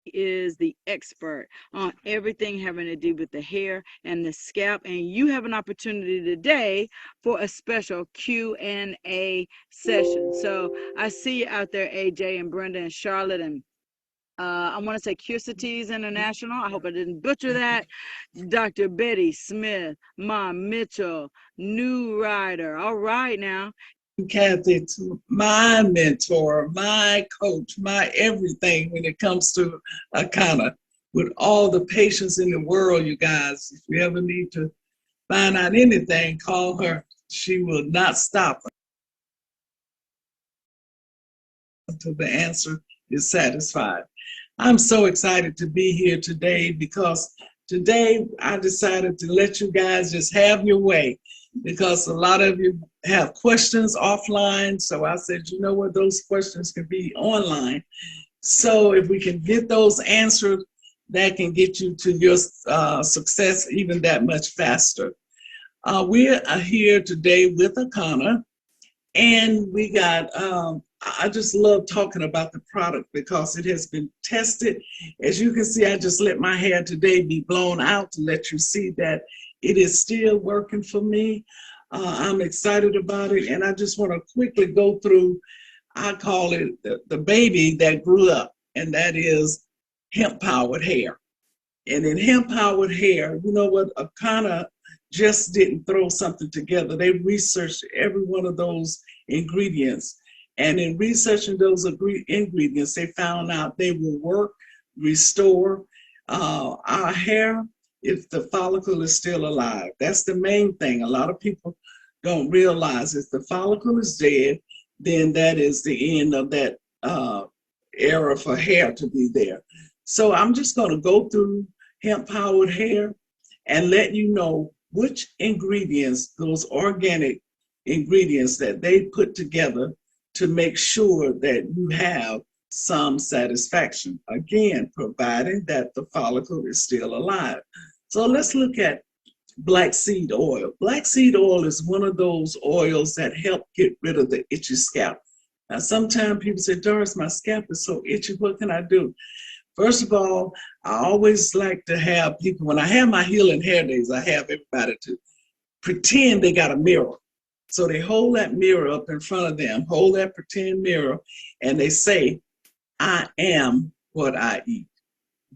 is the expert on everything having to do with the hair and the scalp, and you have an opportunity today for a special Q&A session. So I see you out there, AJ and Brenda and Charlotte, and I want to say Cursities International. I hope I didn't butcher that. Dr. Betty Smith, Mom Mitchell, New Rider. All right now. Kathy, to my mentor, my coach, my everything when it comes to Akana. With all the patience in the world, you guys, if you ever need to find out anything, call her. She will not stop until the answer is satisfied. I'm so excited to be here today because today I decided to let you guys just have your way because a lot of you have questions offline. So I said, you know what, those questions can be online. So if we can get those answered, that can get you to your success even that much faster. We are here today with Akana, and we got, I just love talking about the product because it has been tested. As you can see, I just let my hair today be blown out to let you see that it is still working for me. I'm excited about it, and I just want to quickly go through, I call it the baby that grew up, and that is hemp-powered hair. And in hemp-powered hair, you know what, Akana just didn't throw something together. They researched every one of those ingredients. And in researching those ingredients, they found out they will work, restore our hair if the follicle is still alive. That's the main thing. A lot of people don't realize if the follicle is dead, then that is the end of that era for hair to be there. So I'm just going to go through hemp-powered hair and let you know which ingredients, those organic ingredients that they put together to make sure that you have some satisfaction. Again, providing that the follicle is still alive. So let's look at black seed oil. Black seed oil is one of those oils that help get rid of the itchy scalp. Now, sometimes people say, Doris, my scalp is so itchy, what can I do? First of all, I always like to have people, when I have my healing hair days, I have everybody to pretend they got a mirror. So they hold that mirror up in front of them, hold that pretend mirror, and they say, I am what I eat.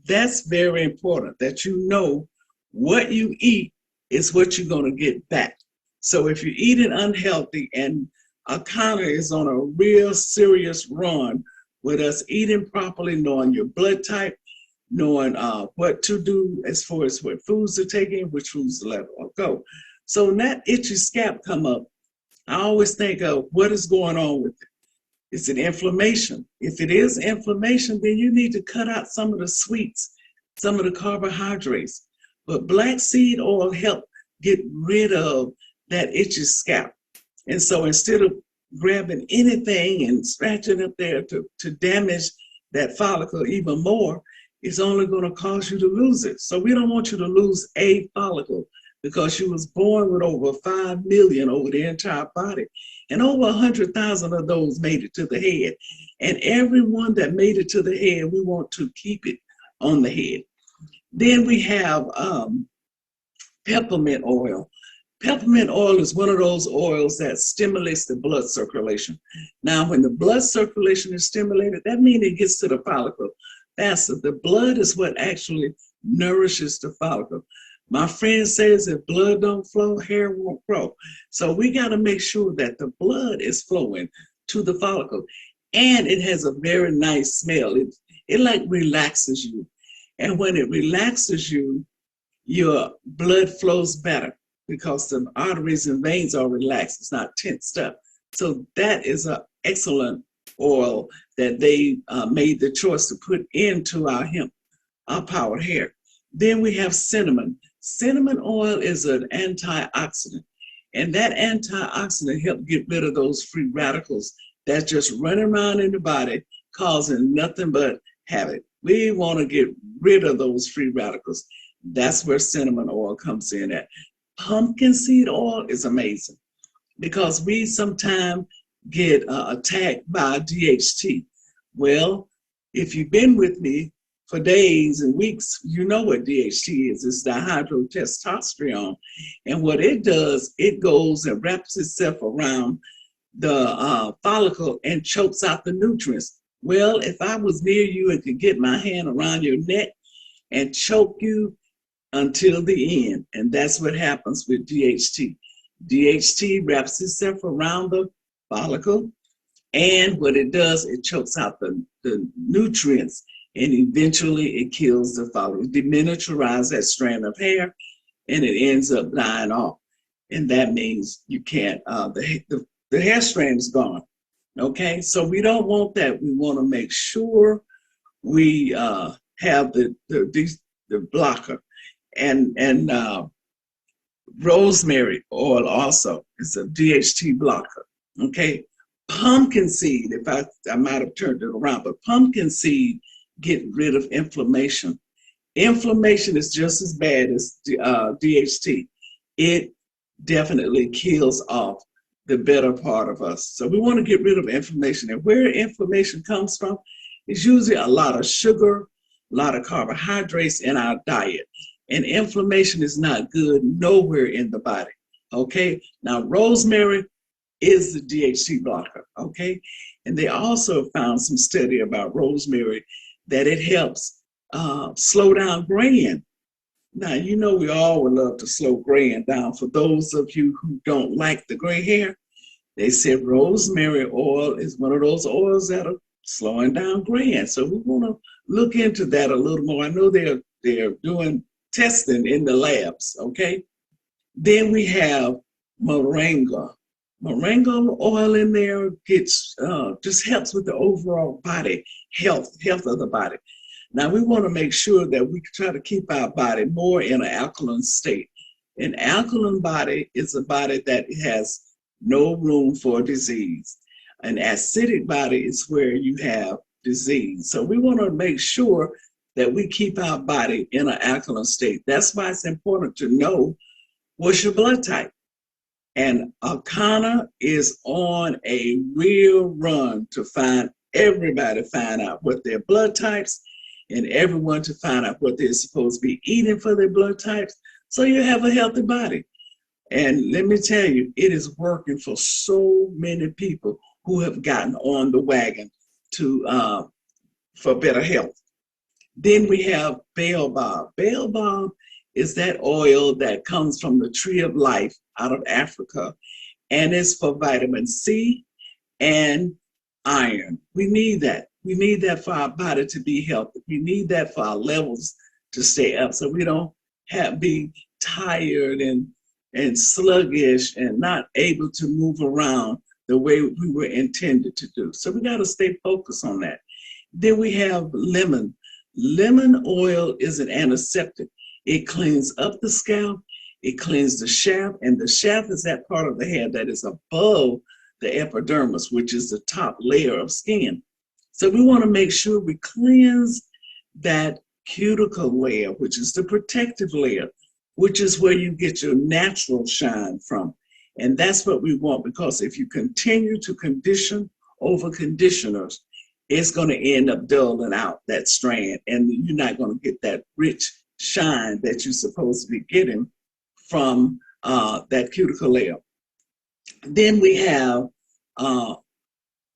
That's very important, that you know what you eat is what you're going to get back. So if you're eating unhealthy, and Akana is on a real serious run with us eating properly, knowing your blood type, knowing what to do as far as what foods to take in, which foods to let go. So when that itchy scalp come up, I always think of what is going on with it. Is it inflammation? If it is inflammation, then you need to cut out some of the sweets, some of the carbohydrates. But black seed oil help get rid of that itchy scalp. And so instead of grabbing anything and scratching up there to damage that follicle even more, it's only going to cause you to lose it. So we don't want you to lose a follicle because you was born with over 5 million over the entire body. And over 100,000 of those made it to the head. And every one that made it to the head, we want to keep it on the head. Then we have peppermint oil. Peppermint oil is one of those oils that stimulates the blood circulation. Now, when the blood circulation is stimulated, that means it gets to the follicle faster. The blood is what actually nourishes the follicle. My friend says if blood don't flow, hair won't grow. So we got to make sure that the blood is flowing to the follicle. And it has a very nice smell. It like relaxes you. And when it relaxes you, your blood flows better because the arteries and veins are relaxed. It's not tensed up. So that is an excellent oil that they made the choice to put into our hemp-powered hair. Then we have cinnamon. Cinnamon oil is an antioxidant, and that antioxidant helps get rid of those free radicals that just run around in the body causing nothing but havoc. We want to get rid of those free radicals. That's where cinnamon oil comes in at. Pumpkin seed oil is amazing because we sometimes get attacked by DHT. Well, if you've been with me for days and weeks. You know what DHT is. It's dihydrotestosterone. And what it does, it goes and wraps itself around the follicle and chokes out the nutrients. Well, if I was near you and could get my hand around your neck and choke you until the end, and that's what happens with DHT. DHT wraps itself around the follicle, and what it does, it chokes out the nutrients, and eventually it kills the follicle, deminiaturizes that strand of hair, and it ends up dying off. And that means you can't, the hair strand is gone. Okay, so we don't want that. We want to make sure we have the blocker. And rosemary oil also is a DHT blocker. Okay, pumpkin seed, I might have turned it around, but pumpkin seed get rid of inflammation. Inflammation is just as bad as DHT. It definitely kills off the better part of us. So we want to get rid of inflammation. And where inflammation comes from is usually a lot of sugar, a lot of carbohydrates in our diet. And inflammation is not good nowhere in the body. Okay, now rosemary is the DHT blocker. Okay, and they also found some study about rosemary that it helps slow down graying. Now, you know, we all would love to slow graying down. For those of you who don't like the gray hair, they said rosemary oil is one of those oils that are slowing down graying. So we want to look into that a little more. I know they're doing testing in the labs, okay? Then we have moringa. Moringa oil in there gets just helps with the overall body health of the body. Now, we want to make sure that we try to keep our body more in an alkaline state. An alkaline body is a body that has no room for disease. An acidic body is where you have disease. So we want to make sure that we keep our body in an alkaline state. That's why it's important to know what's your blood type. And Arcana is on a real run to find out what their blood types, and everyone to find out what they're supposed to be eating for their blood types, so you have a healthy body. And let me tell you, it is working for so many people who have gotten on the wagon to for better health. Then we have baobab. Baobab is that oil that comes from the tree of life out of Africa, and it's for vitamin C and iron. We need that. We need that for our body to be healthy. We need that for our levels to stay up, so we don't be tired and sluggish and not able to move around the way we were intended to do. So we got to stay focused on that. Then we have lemon. Lemon oil is an antiseptic. It cleans up the scalp, it cleans the shaft, and the shaft is that part of the hair that is above the epidermis, which is the top layer of skin. So we want to make sure we cleanse that cuticle layer, which is the protective layer, which is where you get your natural shine from. And that's what we want, because if you continue to condition over conditioners, it's going to end up dulling out that strand, and you're not going to get that rich shine that you're supposed to be getting from that cuticle layer. Then we have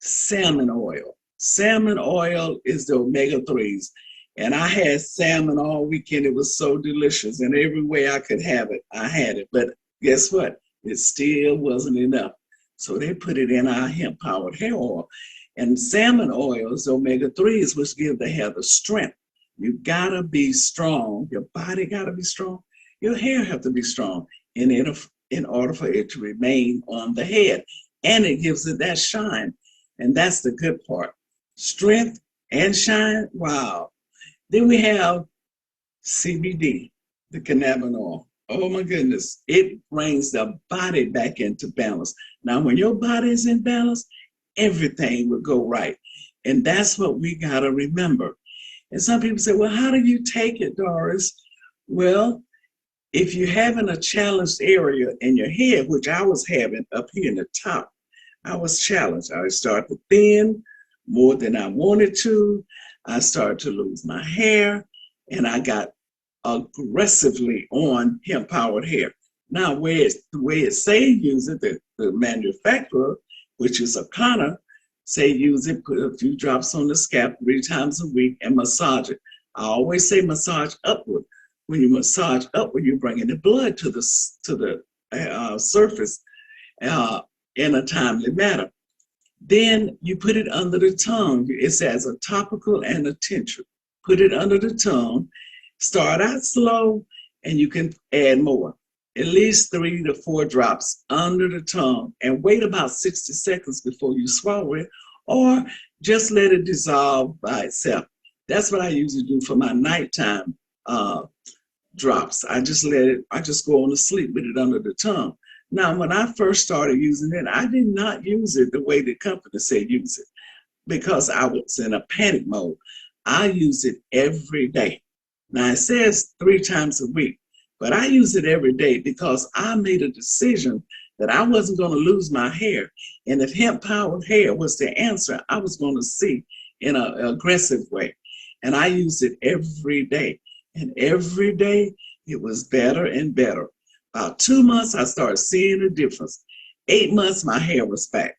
salmon oil. Salmon oil is the omega-3s. And I had salmon all weekend. It was so delicious. And every way I could have it, I had it. But guess what? It still wasn't enough. So they put it in our hemp-powered hair oil. And salmon oil is omega-3s, which give the hair the strength. You gotta be strong. Your body gotta be strong. Your hair have to be strong in order for it to remain on the head. And it gives it that shine. And that's the good part. Strength and shine, wow. Then we have CBD, the cannabinoid. Oh my goodness, it brings the body back into balance. Now, when your body is in balance, everything will go right. And that's what we gotta remember. And some people say, well, how do you take it, Doris? Well, if you're having a challenged area in your head, which I was having up here in the top, I was challenged. I started to thin more than I wanted to. I started to lose my hair, and I got aggressively on hemp powered hair. Now, the way it say use it, the manufacturer, which is Akana, say use it, put a few drops on the scalp 3 times a week and massage it. I always say massage upward. When you massage upward, you're bringing the blood to the surface in a timely manner. Then you put it under the tongue. It says a topical and a tincture. Put it under the tongue. Start out slow, and you can add more. At least 3 to 4 drops under the tongue, and wait about 60 seconds before you swallow it, or just let it dissolve by itself. That's what I usually do for my nighttime drops. I just go on to sleep with it under the tongue. Now, when I first started using it, I did not use it the way the company said use it because I was in a panic mode. I use it every day. Now, it says 3 times a week, but I use it every day because I made a decision that I wasn't going to lose my hair. And if hemp-powered hair was the answer, I was going to see in an aggressive way. And I use it every day. And every day, it was better and better. About 2 months, I started seeing a difference. 8 months, my hair was back.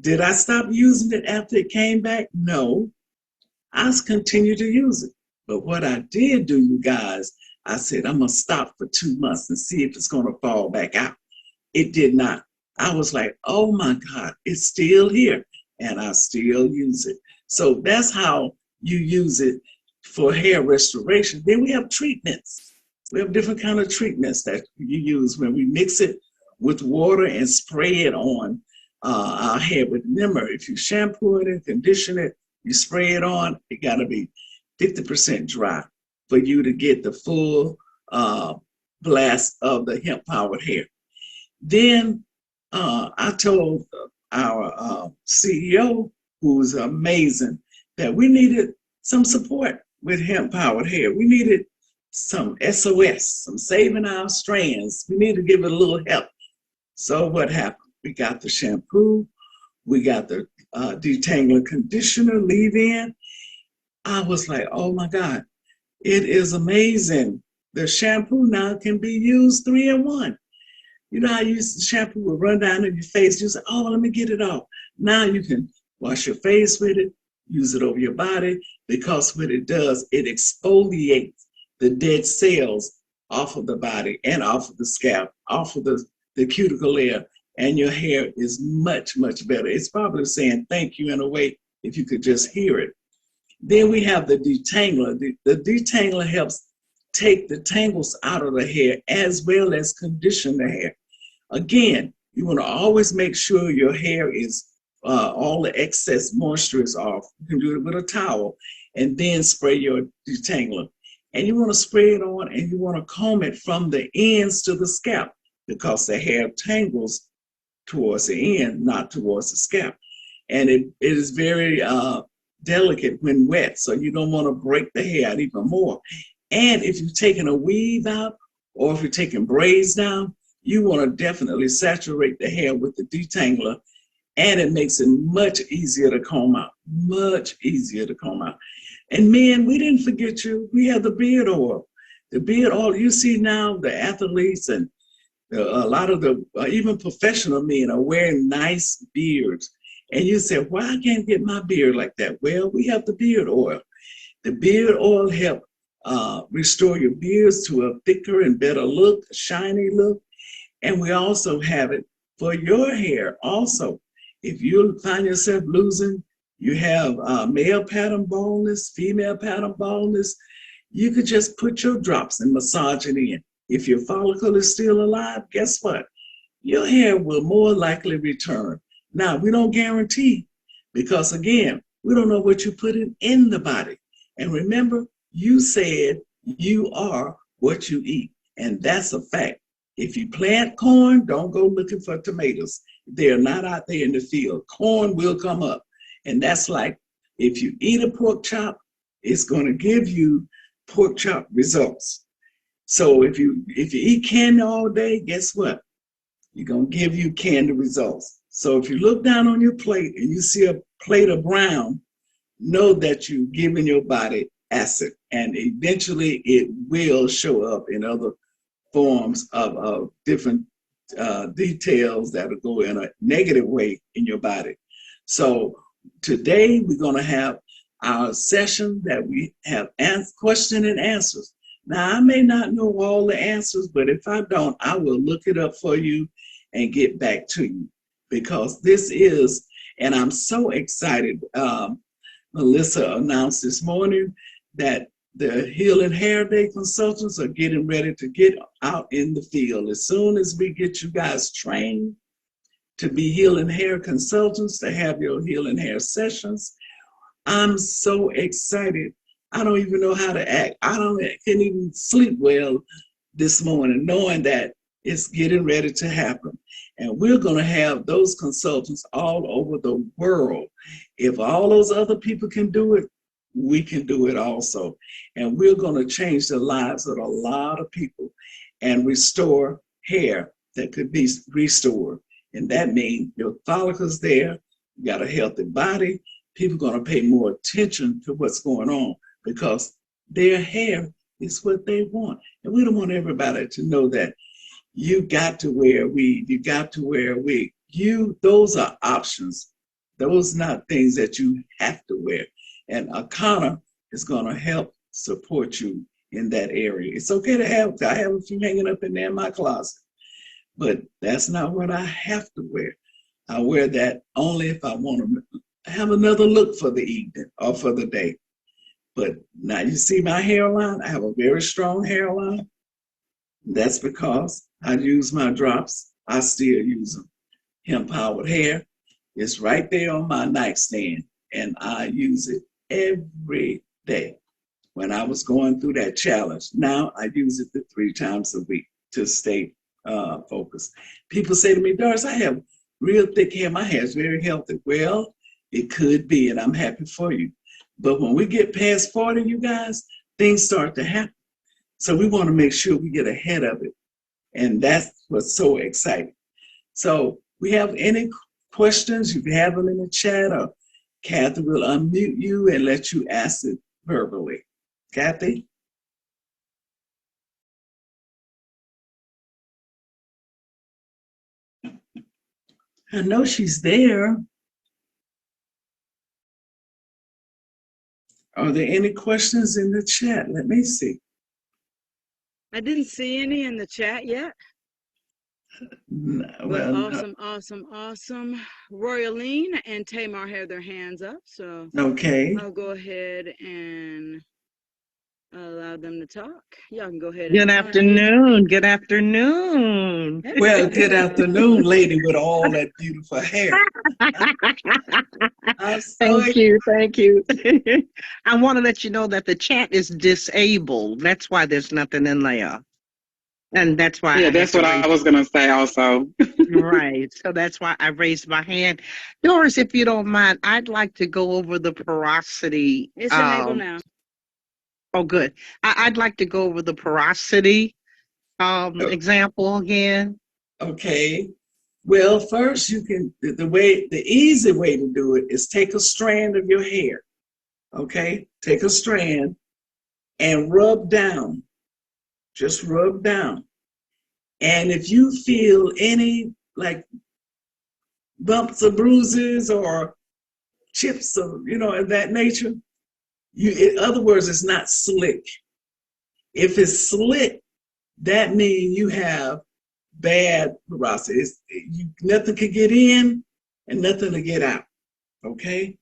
Did I stop using it after it came back? No. I continued to use it. But what I did do, you guys, I said, I'm going to stop for 2 months and see if it's going to fall back out. It did not. I was like, oh my God, it's still here. And I still use it. So that's how you use it for hair restoration. Then we have treatments. We have different kind of treatments that you use when we mix it with water and spray it on our hair. But remember, if you shampoo it and condition it, you spray it on, it got to be 50% dry for you to get the full blast of the hemp-powered hair. Then I told our CEO, who's amazing, that we needed some support with hemp-powered hair. We needed some SOS, some saving our strands. We need to give it a little help. So what happened? We got the shampoo, we got the detangler conditioner, leave-in. I was like, oh my God, it is amazing. The shampoo now can be used 3 in 1. You know how you used to shampoo would run down in your face. You say, oh, let me get it off. Now you can wash your face with it, use it over your body, because what it does, it exfoliates the dead cells off of the body and off of the scalp, off of the cuticle layer, and your hair is much, much better. It's probably saying thank you in a way if you could just hear it. Then we have the detangler. The detangler helps take the tangles out of the hair as well as condition the hair. Again, you want to always make sure your hair is, all the excess moisture is off. You can do it with a towel and then spray your detangler. And you want to spray it on and you want to comb it from the ends to the scalp because the hair tangles towards the end, not towards the scalp. And it is very delicate when wet, so you don't want to break the hair out even more. And if you're taking a weave out or if you're taking braids down, you want to definitely saturate the hair with the detangler, and it makes it much easier to comb out, much easier to comb out. And men, we didn't forget you. We have the beard oil. The beard oil, you see now the athletes and a lot of the even professional men are wearing nice beards. And you say, why I can't get my beard like that? Well, we have the beard oil. The beard oil helps restore your beards to a thicker and better look, a shiny look. And we also have it for your hair also. If you find yourself losing, you have male pattern baldness, female pattern baldness, you could just put your drops and massage it in. If your follicle is still alive, guess what? Your hair will more likely return. Now, we don't guarantee because, again, we don't know what you put in the body. And remember, you said you are what you eat, and that's a fact. If you plant corn, don't go looking for tomatoes. They're not out there in the field. Corn will come up. And that's like if you eat a pork chop, it's going to give you pork chop results. So if you eat candy all day, guess what? You're going to give you candy results. So if you look down on your plate and you see a plate of brown, know that you're giving your body acid, and eventually it will show up in other forms of different details that will go in a negative way in your body. So today we're going to have our session that we have question and answers. Now, I may not know all the answers, but if I don't, I will look it up for you and get back to you, because this is, and I'm so excited. Melissa announced this morning that the Healing Hair Day consultants are getting ready to get out in the field. As soon as we get you guys trained to be healing hair consultants, to have your healing hair sessions, I'm so excited. I don't even know how to act. Can't even sleep well this morning, knowing that it's getting ready to happen. And we're going to have those consultants all over the world. If all those other people can do it, we can do it also. And we're going to change the lives of a lot of people and restore hair that could be restored. And that means your follicles there, you got a healthy body. People are going to pay more attention to what's going on, because their hair is what they want. And we don't want everybody to know that you got to wear a weave, you got to wear a wig. Those are options. Those are not things that you have to wear. And Akana is going to help support you in that area. It's okay to have, I have a few hanging up in there in my closet, but that's not what I have to wear. I wear that only if I want to have another look for the evening or for the day. But now you see my hairline, I have a very strong hairline. That's because I use my drops. I still use them. Hemp powered hair is right there on my nightstand, and I use it every day. When I was going through that challenge, now I use it 3 times a week to stay focused. People say to me, Doris, I have real thick hair. My hair is very healthy. Well, it could be, and I'm happy for you. But when we get past 40, you guys, things start to happen. So we want to make sure we get ahead of it. And that's what's so exciting. So we have any questions, you can have them in the chat, or Kathy will unmute you and let you ask it verbally. Kathy? I know she's there. Are there any questions in the chat? Let me see. I didn't see any in the chat yet. No, well, awesome. Royaline and Tamar have their hands up, so okay. I'll go ahead and allow them to talk. Y'all can go ahead. Good afternoon. Good afternoon. Well, good afternoon, lady with all that beautiful hair. Thank you. I want to let you know that the chat is disabled. That's why there's nothing in there. And that's why. Yeah, that's what I was going to say also. Right. So that's why I raised my hand. Doris, if you don't mind, I'd like to go over the porosity. It's enabled now. Oh, good. I'd like to go over the porosity example again. Okay. Well, first you can, the easy way to do it is take a strand of your hair. Okay. Take a strand and rub down. Just rub down. And if you feel any like bumps or bruises or chips or, of that nature, in other words, it's not slick. If it's slick, that means you have bad porosity. Nothing can get in and nothing to get out, okay?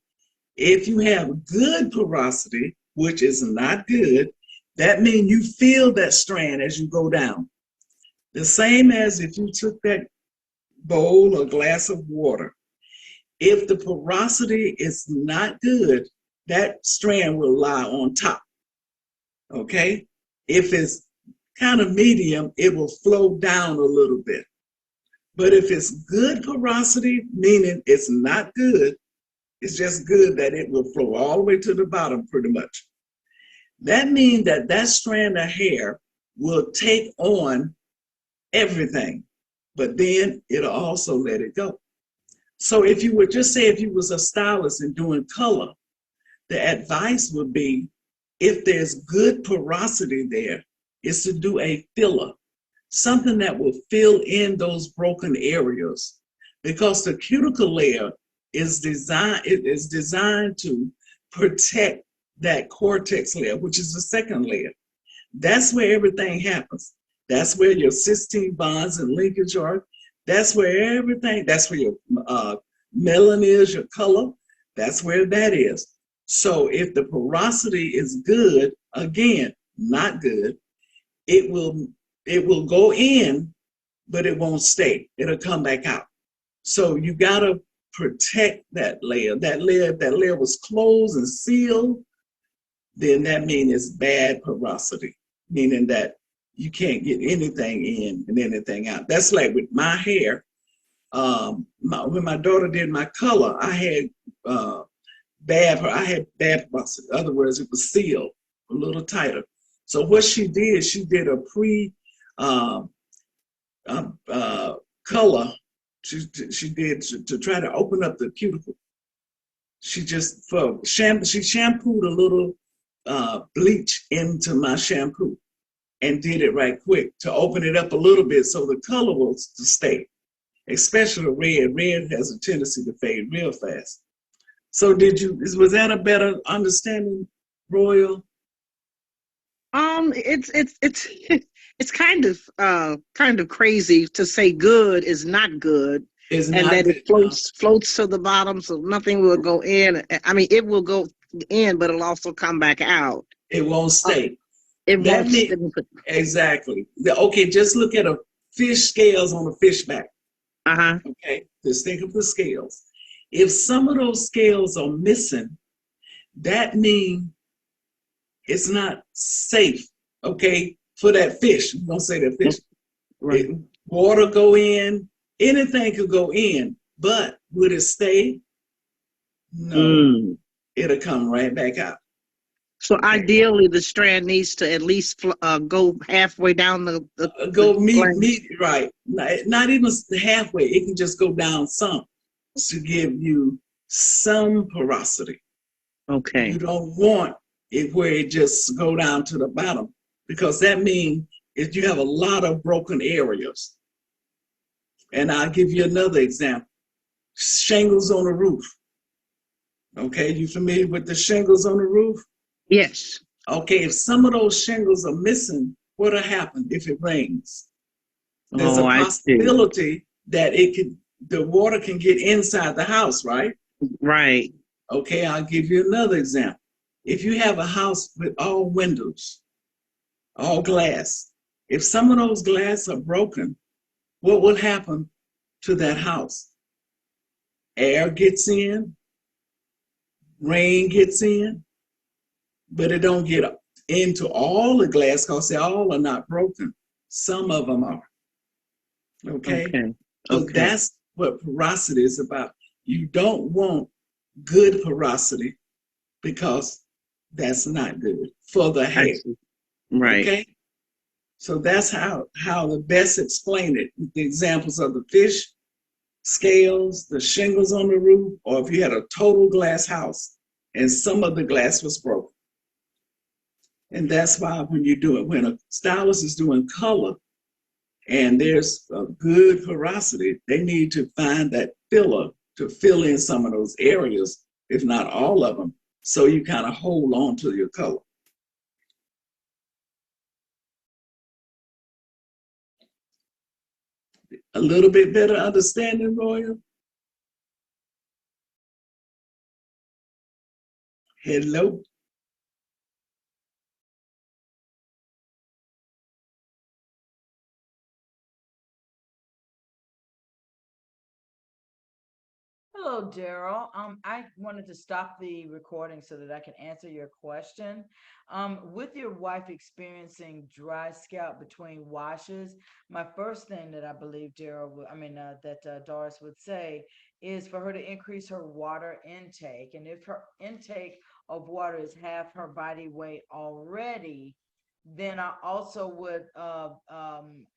If you have good porosity, which is not good, that means you feel that strand as you go down. The same as if you took that bowl or glass of water. If the porosity is not good, that strand will lie on top, okay? If it's kind of medium, it will flow down a little bit. But if it's good porosity, meaning it's not good, it's just good that it will flow all the way to the bottom pretty much. That means that that strand of hair will take on everything, but then it'll also let it go. So if you would just say, if you was a stylist and doing color, the advice would be, if there's good porosity there, is to do a filler, something that will fill in those broken areas, because the cuticle layer is designed to protect that cortex layer, which is the second layer. That's where everything happens. That's where your cysteine bonds and linkage are. That's where everything, that's where your melanin is, your color. That's where that is. So if the porosity is good, again, not good, it will go in, but it won't stay. It'll come back out. So you gotta protect that layer. If that layer was closed and sealed, then that means it's bad porosity, meaning that you can't get anything in and anything out. That's like with my hair. When my daughter did my color, I had bad porosity. In other words, it was sealed a little tighter. So what she did a pre color. She did to try to open up the cuticle. She shampooed a little bleach into my shampoo and did it right quick to open it up a little bit so the color was to stay, especially red. Red has a tendency to fade real fast. So was that a better understanding, Royal? It's kind of crazy to say good is not good, It's and not that good. it floats to the bottom, so nothing will go in. I mean, it will go in, but it'll also come back out. It won't stay. It That won't means stay. exactly. Okay, just look at a fish scales on a fish back. Uh-huh. Okay, just think of the scales. If some of those scales are missing, that means it's not safe, okay, for that fish. I'm gonna say that fish. Right. Water go in, anything could go in, but would it stay? No, Mm. it'll come right back out. So Okay. ideally, the strand needs to at least go halfway down Go the meet right. Not even halfway. It can just go down some to give you some porosity. Okay. You don't want it where it just go down to the bottom, because that means if you have a lot of broken areas. And I'll give you another example. Shingles on the roof. Okay, you familiar with the shingles on the roof? Yes. Okay, if some of those shingles are missing, what'll happen if it rains? There's Oh, a I see. possibility that the water can get inside the house, right? Right. Okay, I'll give you another example. If you have a house with all windows, all glass, if some of those glass are broken, what will happen to that house? Air gets in, rain gets in, but it don't get into all the glass because they all are not broken. Some of them are. Okay? Okay. So Okay. that's what porosity is about. You don't want good porosity because that's not good for the I hair. see. Right. Okay? So that's how the best explain it. The examples of the fish, scales, the shingles on the roof, or if you had a total glass house and some of the glass was broken. And that's why when a stylist is doing color and there's a good porosity, they need to find that filler to fill in some of those areas, if not all of them, so you kind of hold on to your color. A little bit better understanding, Royal? Hello? Hello, Daryl. I wanted to stop the recording so that I can answer your question. With your wife experiencing dry scalp between washes, my first thing that I believe Doris would say is for her to increase her water intake. And if her intake of water is half her body weight already, then I also would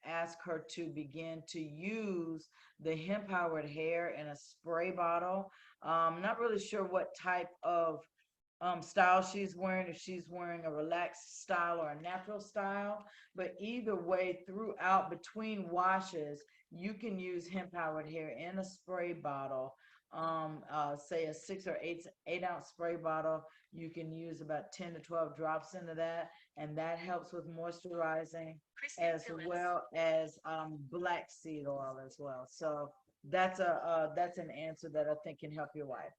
ask her to begin to use the hemp powered hair in a spray bottle. Not really sure what type of style she's wearing, if she's wearing a relaxed style or a natural style. But either way, throughout between washes, you can use hemp powered hair in a spray bottle. Say a 6 or 8 ounce spray bottle. You can use about 10 to 12 drops into that, and that helps with moisturizing as well as black seed oil as well. So that's an answer that I think can help your wife.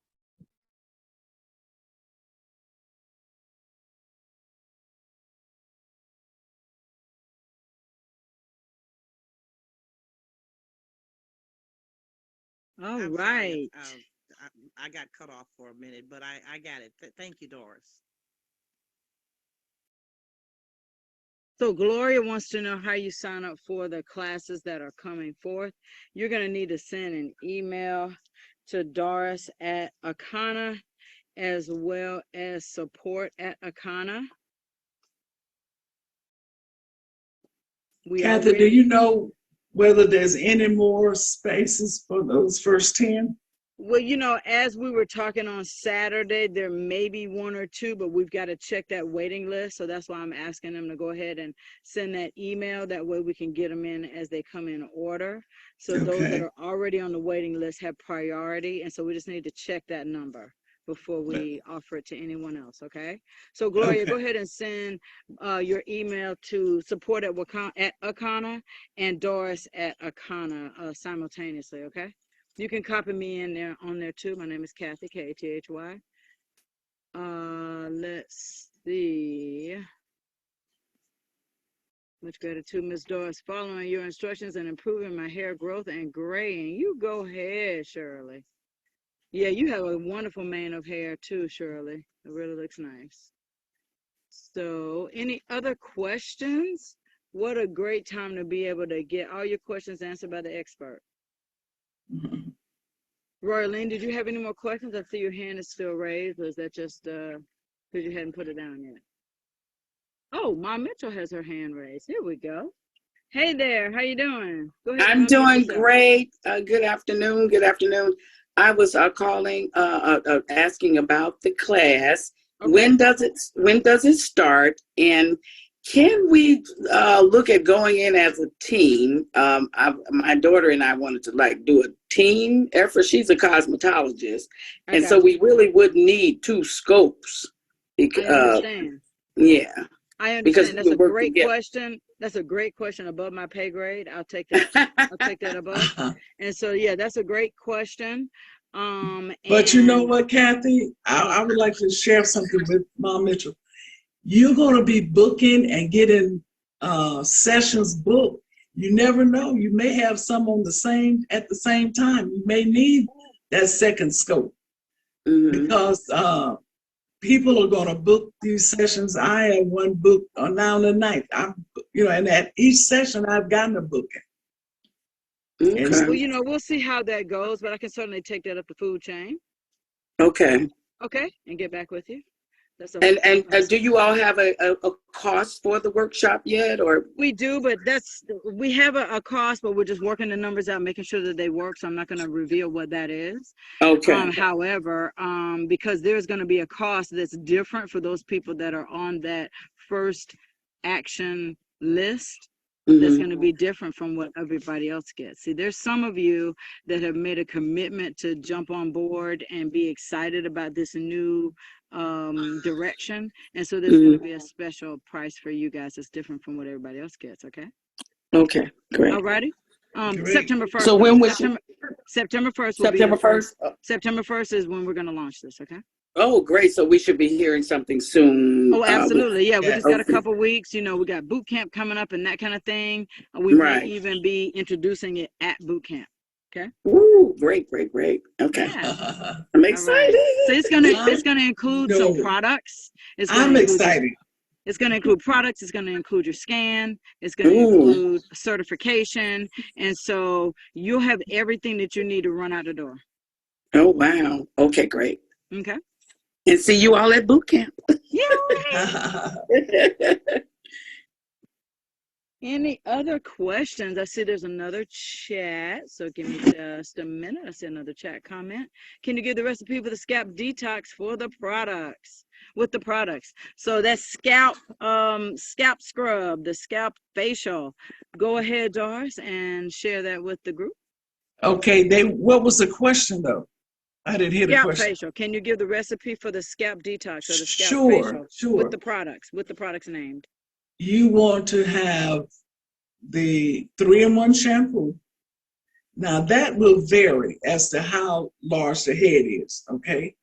All I'm sorry, right. I got cut off for a minute, but I got it. Thank you, Doris. So Gloria wants to know how you sign up for the classes that are coming forth. You're going to need to send an email to Doris at Akana, as well as support at Akana. Kathy, do you know whether there's any more spaces for those first 10? Well, as we were talking on Saturday, there may be one or two, but we've got to check that waiting list. So that's why I'm asking them to go ahead and send that email. That way we can get them in as they come in order. So those that Okay. are already on the waiting list have priority. And so we just need to check that number before we offer it to anyone else. Okay. So Gloria, go Okay. ahead and send your email to support at Akana and Doris at Akana simultaneously. Okay. You can copy me in there on there too. My name is Kathy, Kathy. Let's see. Much gratitude, Miss Doris. Following your instructions and improving my hair growth and graying. You go ahead, Shirley. Yeah, you have a wonderful mane of hair too, Shirley. It really looks nice. So, any other questions? What a great time to be able to get all your questions answered by the expert. Mhm. Royalene, did you have any more questions? I see your hand is still raised, or is that just because you hadn't put it down yet? Oh, Mom Mitchell has her hand raised. Here we go. Hey there, how you doing? Go ahead and I'm unmute doing yourself. great. Good afternoon. Good afternoon. I was calling, asking about the class. Okay. When does it start? And can we look at going in as a team? My daughter and I wanted to do a team effort. She's a cosmetologist, I and so got we you. really would need 2 scopes. I understand. Yeah, I because understand. we That's a would work great together. question. That's a great question above my pay grade. I'll take that. I'll take that above. And so, yeah, that's a great question. But you know And what, Kathy? what? I would like to share something with Mom Mitchell. You're going to be booking and getting sessions booked. You never know. You may have some at the same time. You may need that second scope Mhm. because people are going to book these sessions. I have one booked now the ninth. And at each session I've gotten a booking. And Okay. Well, we'll see how that goes, but I can certainly take that up the food chain. Okay. Okay, and get back with you. And do you all have a cost for the workshop yet, or? We do, but we have a cost, but we're just working the numbers out, making sure that they work. So I'm not going to reveal what that is. Okay. However, because there's going to be a cost that's different for those people that are on that first action list. That's going to be different from what everybody else gets. See, there's some of you that have made a commitment to jump on board and be excited about this new direction. And so there's going to be a special price for you guys that's different from what everybody else gets. Okay. Okay. Great. Alrighty. great. September 1st. So when was September 1st will be September the first. 1st? September 1st is when we're going to launch this. Okay. Oh, great. So we should be hearing something soon. Oh, absolutely. Yeah, we just got a Yes. couple weeks. We got boot camp coming up and that kind of thing. We may Right. even be introducing it at boot camp. Okay. Ooh, great. Okay. Yeah. I'm All excited. right. So it's gonna include some products. I'm excited. It's gonna include products. It's gonna include your scan. It's gonna include certification, and so you'll have everything that you need to run out the door. Oh, wow. Okay, great. Okay. And see you all at boot camp. Yeah. Any other questions? I see there's another chat, so give me just a minute. I see another chat comment. Can you give the recipe for the scalp detox for the products? with the products. So that's scalp scrub, the scalp facial. Go ahead, Doris, and share that with the group. Okay, what was the question though? I didn't hear the Scalp question. facial. Can you give the recipe for the scalp detox or the scalp Sure, facial sure. with the products named? You want to have the 3-in-1 shampoo. Now that will vary as to how large the head is, okay?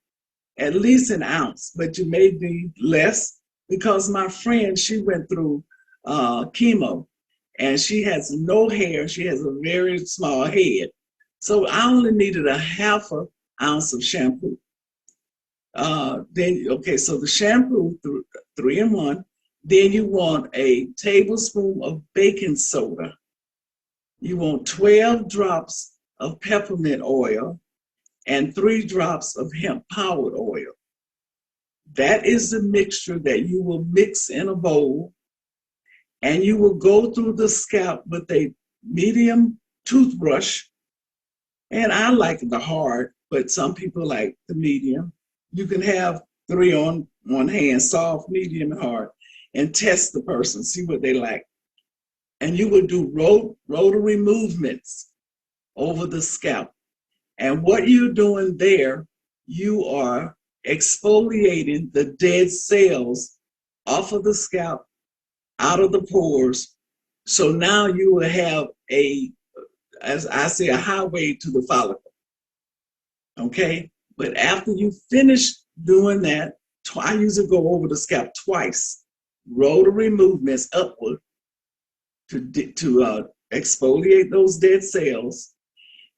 At least an ounce, but you may need less because my friend, she went through chemo and she has no hair. She has a very small head. So I only needed a half an ounce of shampoo. So the shampoo, 3-in-1. Then you want a tablespoon of baking soda. You want 12 drops of peppermint oil and 3 drops of hemp powered oil. That is the mixture that you will mix in a bowl, and you will go through the scalp with a medium toothbrush. And I like the hard, but some people like the medium. You can have 3 on one hand, soft, medium, and hard, and test the person, see what they like. And you will do rotary movements over the scalp. And what you're doing there, you are exfoliating the dead cells off of the scalp, out of the pores. So now you will have as I say, a highway to the follicle. Okay? But after you finish doing that, I usually go over the scalp twice, rotary movements upward to exfoliate those dead cells.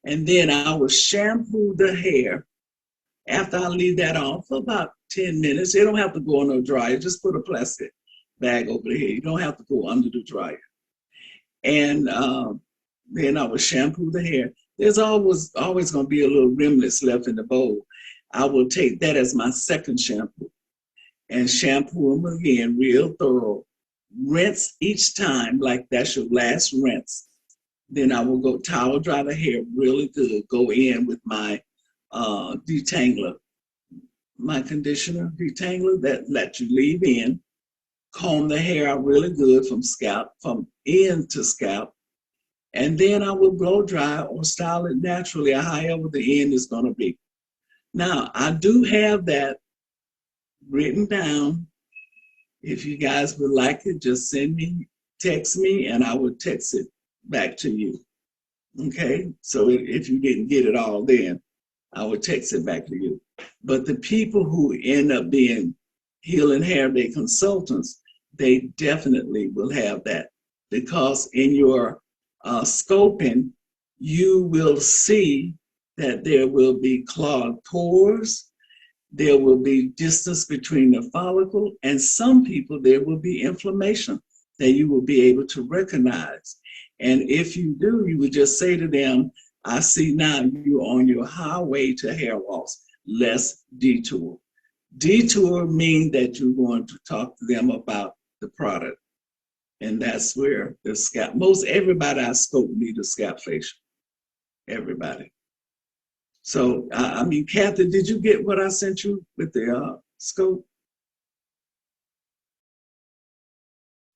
And then I will shampoo the hair after I leave that on for about 10 minutes. It don't have to go on no dryer. Just put a plastic bag over the hair. You don't have to go under the dryer. And then I will shampoo the hair. There's always going to be a little remnants left in the bowl. I will take that as my second shampoo and shampoo them again real thorough. Rinse each time like that's your last rinse. Then I will go towel dry the hair really good. Go in with my detangler, my conditioner detangler that lets you leave in. Comb the hair out really good from end to scalp. And then I will blow dry or style it naturally, however the end is going to be. Now, I do have that written down. If you guys would like it, just text me, and I will text it back to you. Okay? So if you didn't get it all then, I will text it back to you. But the people who end up being Healing Hair Day consultants, they definitely will have that, because in your scoping, you will see that there will be clogged pores, there will be distance between the follicle, and some people, there will be inflammation that you will be able to recognize. And if you do, you would just say to them, I see now you're on your highway to hair loss. Less detour. Detour means that you're going to talk to them about the product. And that's where the scalp, most everybody I scope need a scalp facial. Everybody. So, I mean, Kathy, did you get what I sent you with the scope?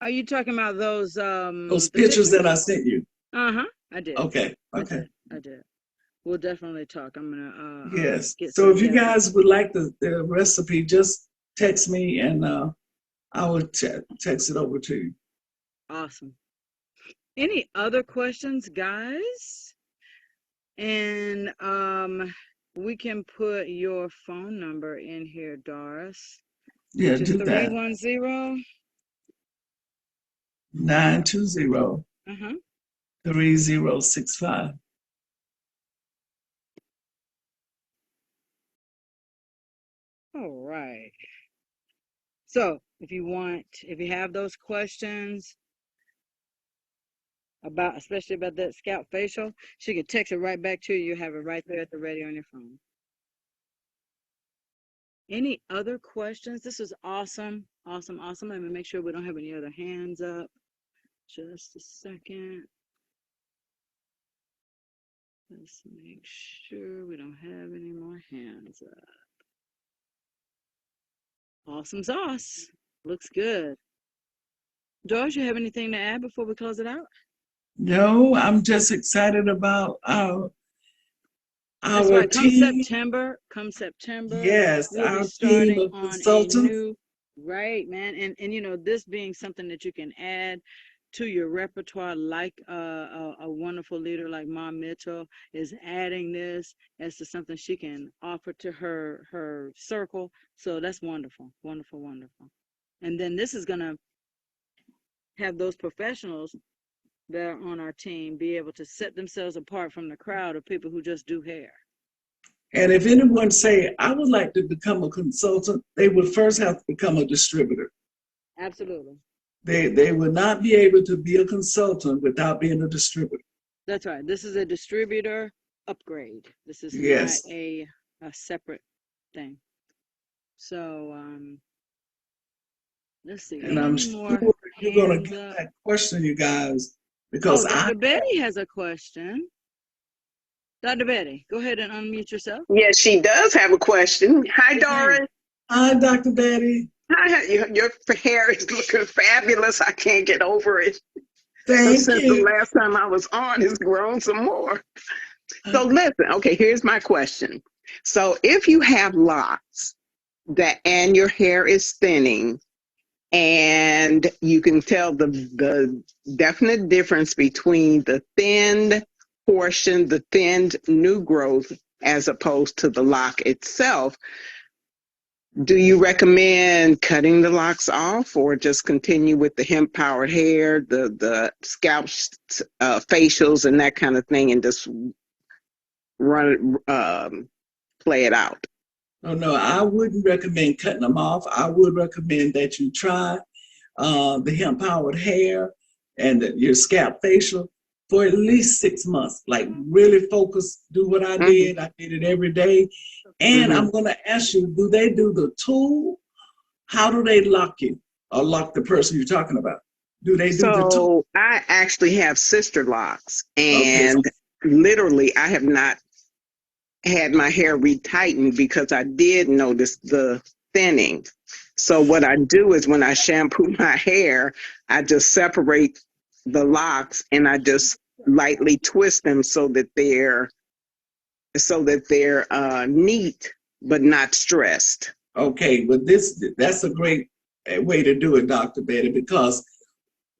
Are you talking about those Those the pictures that I pictures? sent you. I did. Okay, I okay. did. I did. We'll definitely talk. I'm gonna Yes. get So some if you together. guys would like the recipe, just text me and I will text it over to you. Awesome. Any other questions, guys? And we can put your phone number in here, Doris, Yeah, which is do that. 310. 920 Uh-huh. 3065. All right. So if you have those questions especially about that scalp facial, she can text it right back to you. You have it right there at the ready on your phone. Any other questions? This is awesome. Awesome. Let me make sure we don't have any other hands up. Just a second. Let's make sure we don't have any more hands up. Awesome sauce. Looks good. Doris, you have anything to add before we close it out? No, I'm just excited about That's our right. team. Come September, Yes, we'll be our team starting of on a consultants. new, right, man. And you know, this being something that you can add to your repertoire, like a wonderful leader like Mom Mitchell is adding this as to something she can offer to her circle. So that's wonderful, wonderful, wonderful. And then this is gonna have those professionals that are on our team be able to set themselves apart from the crowd of people who just do hair. And if anyone say, I would like to become a consultant, they would first have to become a distributor. Absolutely. They would not be able to be a consultant without being a distributor. That's right. This is a distributor upgrade. This is not Yes. a separate thing. So let's see. And I'm Any sure more you're going to hands get up? that question, you guys, Oh, because Dr. Betty has a question. Dr. Betty, go ahead and unmute yourself. Yes, she does have a question. Hi, Yes, ma'am. Doris. Hi, Dr. Betty. Hi, your hair is looking fabulous. I can't get over it. So Thank since the you. last time I was on, it's grown some more. So listen, okay, here's my question. So if you have locks and your hair is thinning, and you can tell the definite difference between the thinned portion, the thinned new growth, as opposed to the lock itself, do you recommend cutting the locks off or just continue with the hemp powered hair, the scalp facials and that kind of thing, and just play it out? Oh, no, I wouldn't recommend cutting them off. I would recommend that you try the hemp powered hair and your scalp facial for at least 6 months. Like really focus, do what I did. I did it every day. And I'm going to ask you, do they do the tool? How do they lock you or lock the person you're talking about? Do they do the tool? So I actually have sister locks, Okay. and literally I have not had my hair retightened because I did notice the thinning. So what I do is when I shampoo my hair, I just separate the locks and I just lightly twist them so that they're neat but not stressed. Okay, but that's a great way to do it, Dr. Betty, because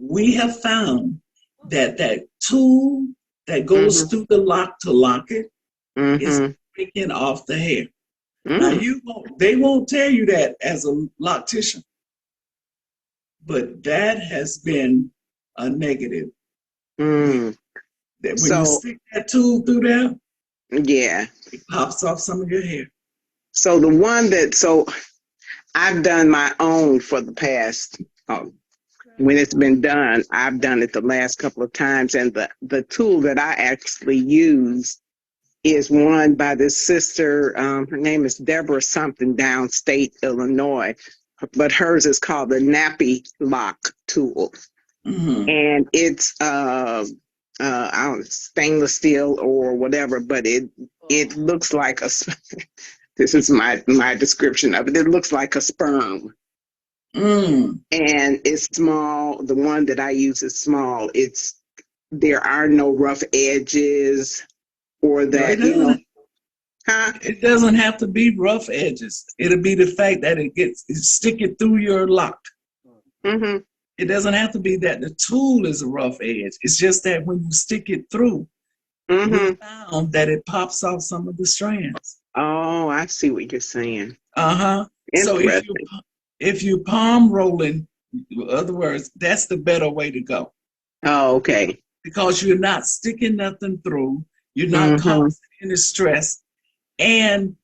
we have found that tool that goes through the lock to lock it is breaking off the hair. Now they won't tell you that as a loctician, but that has been a negative. That when you stick that tool through there, it pops off some of your hair. So I've done my own for the past, when it's been done, I've done it the last couple of times. And the tool that I actually use is one by this sister. Her name is Deborah something, downstate Illinois, but hers is called the Nappy Lock tool. And it's I don't know, stainless steel or whatever, but it looks like a this is my description of it. It looks like a sperm. And it's small. The one that I use is small. There are no rough edges or that, It doesn't have to be rough edges. It'll be the fact that it stick it through your lock. It doesn't have to be that the tool is a rough edge. It's just that when you stick it through, we found that it pops off some of the strands. Oh, I see what you're saying. So if you palm rolling, in other words, that's the better way to go. Oh, okay. Because you're not sticking nothing through. You're not causing any stress. And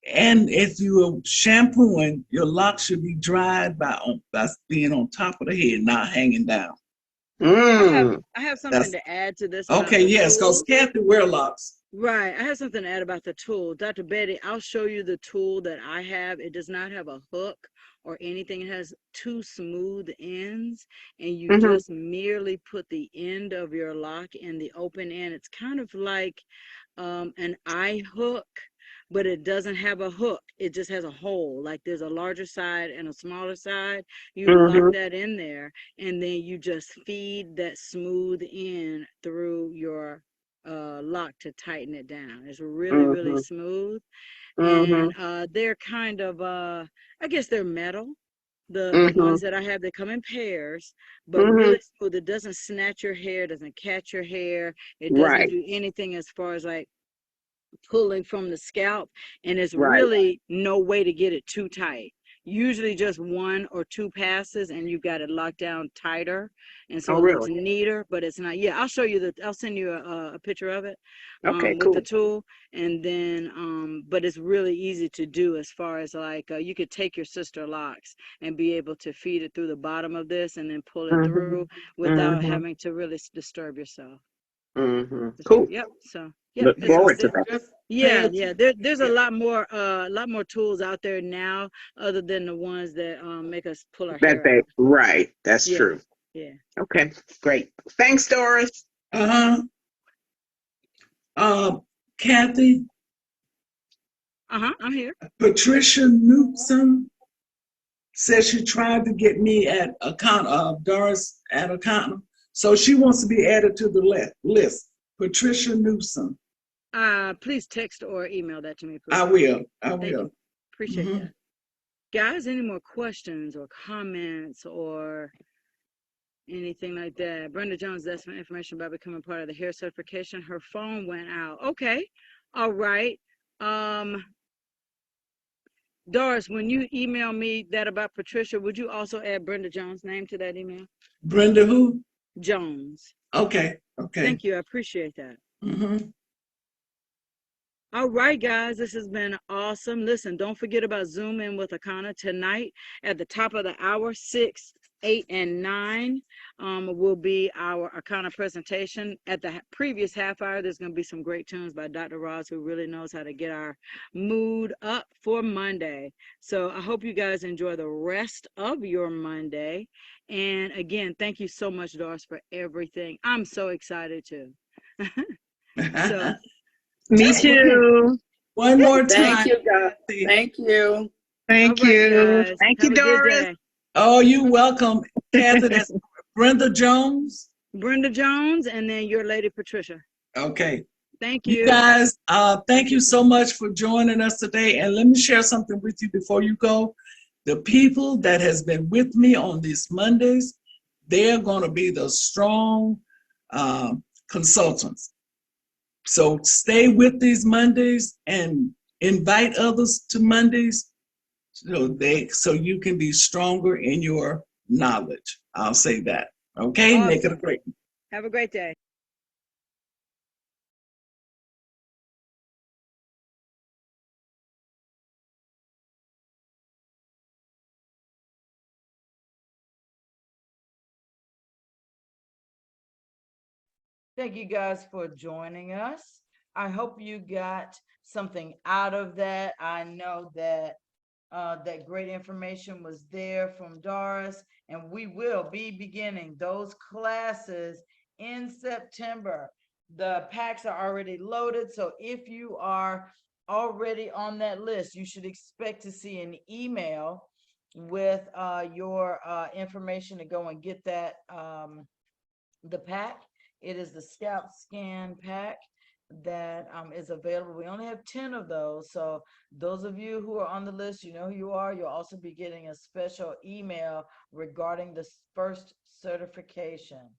if you are shampooing, your locks should be dried by being on top of the head, not hanging down. I have something to add to this. Okay, yes, because Kathy wear locks. Right. I have something to add about the tool. Dr. Betty, I'll show you the tool that I have. It does not have a hook or anything. It has two smooth ends, and you just merely put the end of your lock in the open end. It's kind of like an eye hook, but it doesn't have a hook. It just has a hole. Like there's a larger side and a smaller side. You lock that in there, and then you just feed that smooth in through your lock to tighten it down. It's really, really smooth. And they're kind of I guess they're metal. The ones that I have, they come in pairs, but really smooth. It doesn't snatch your hair, doesn't catch your hair. It doesn't Right. do anything as far as like pulling from the scalp, and it's Right. really no way to get it too tight. Usually just one or two passes and you got it locked down tighter, and so Oh, it looks really? neater, but it's not. Yeah, I'll show you I'll send you a picture of it Okay, with the cool. tool. And then but it's really easy to do as far as like you could take your sister locks and be able to feed it through the bottom of this and then pull it through without having to really disturb yourself. Cool. Yep. So yeah, Look it's forward to So that. just pay yeah, yeah. attention. There's a lot more tools out there now, other than the ones that make us pull our That hair they out. right. That's Yeah, true. yeah. Okay, great. Thanks, Doris. Uh-huh. Kathy, I'm here. Patricia Newsom says she tried to get me at account Doris at account. So she wants to be added to the list. Patricia Newsom. Please text or email that to me, I please. will. I Thank will. you. Appreciate that. Guys, any more questions or comments or anything like that? Brenda Jones, that's my information about becoming part of the hair certification. Her phone went out. Okay. All right. Doris, when you email me that about Patricia, would you also add Brenda Jones' name to that email? Brenda who? Jones. Okay. Okay. Thank you. I appreciate that. Mm-hmm. All right, guys, this has been awesome. Listen, don't forget about Zoom in with Akana tonight at the top of the hour, 6, 8, and 9 will be our Akana presentation. At the previous half hour, there's going to be some great tunes by Dr. Ross, who really knows how to get our mood up for Monday. So I hope you guys enjoy the rest of your Monday. And again, thank you so much, Doris, for everything. I'm so excited too. So. Me too. One more Thank time. you, guys. Thank you. Thank All right, you. guys. Thank Have you, a good Doris. day. Oh, you welcome, Kathy. That's Brenda Jones. Brenda Jones, and then your lady Patricia. Okay. Thank You you. guys, thank you so much for joining us today. And let me share something with you before you go. The people that has been with me on these Mondays, they're going to be the strong consultants. So stay with these Mondays and invite others to Mondays so you can be stronger in your knowledge. I'll say that. Okay, Awesome. make it a great one. Have a great day. Thank you guys for joining us. I hope you got something out of that. I know that that great information was there from Doris, and we will be beginning those classes in September. The packs are already loaded, so if you are already on that list, you should expect to see an email with your information to go and get that the pack. It is the scalp scan pack that is available. We only have 10 of those. So those of you who are on the list, you know who you are. You'll also be getting a special email regarding the first certification.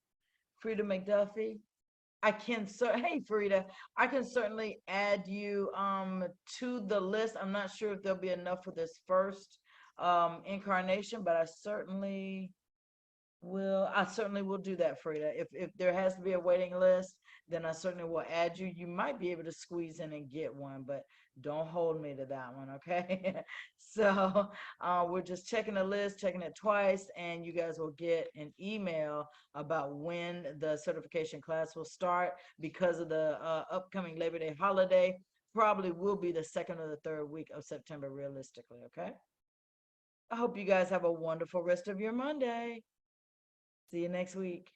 Frida McDuffie, hey Frida, I can certainly add you to the list. I'm not sure if there'll be enough for this first incarnation, but I certainly will do that, Frida. If there has to be a waiting list, then I certainly will add you. You might be able to squeeze in and get one, but don't hold me to that one, okay? So we're just checking the list, checking it twice, and you guys will get an email about when the certification class will start. Because of the upcoming Labor Day holiday, probably will be the second or the third week of September, realistically, okay? I hope you guys have a wonderful rest of your Monday. See you next week.